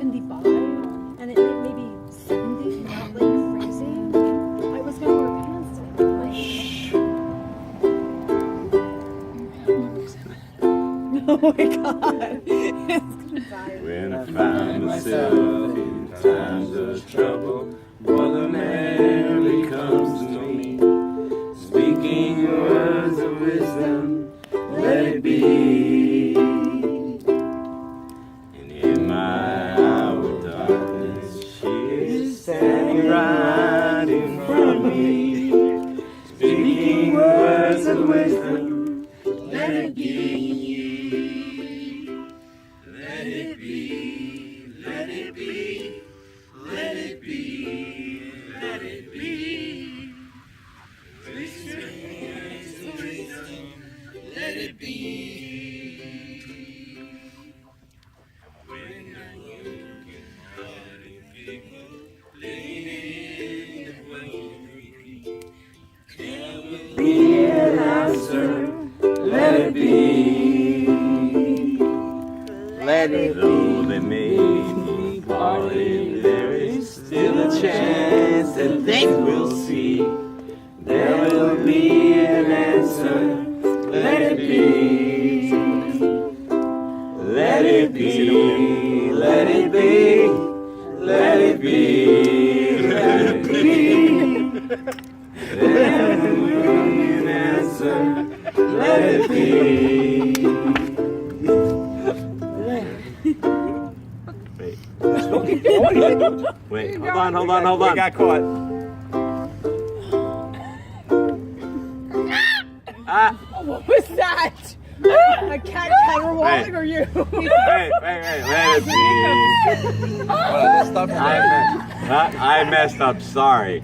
75 and it maybe 70, not like crazy, I was gonna wear pants today. Oh my god. When I find myself in times of trouble, Mother Mary comes to me, speaking words of wisdom, let it be. And in my hour of darkness, she is standing right in front of me, speaking words of wisdom, let it be. Let it be, let it be, let it be, let it be. Wisdom, let it be. When I look at mighty people living the way there will be an answer, let it be. Let it be. Though they may be parted, there is still a chance that they will see. There will be an answer. Let it be. Let it be. Let it be. Let it be. Let it be. There will be an answer. Let it be. Wait, hold on. We got caught. What was that? A cat caterwauling or you? Hey, let it be. I messed up, sorry.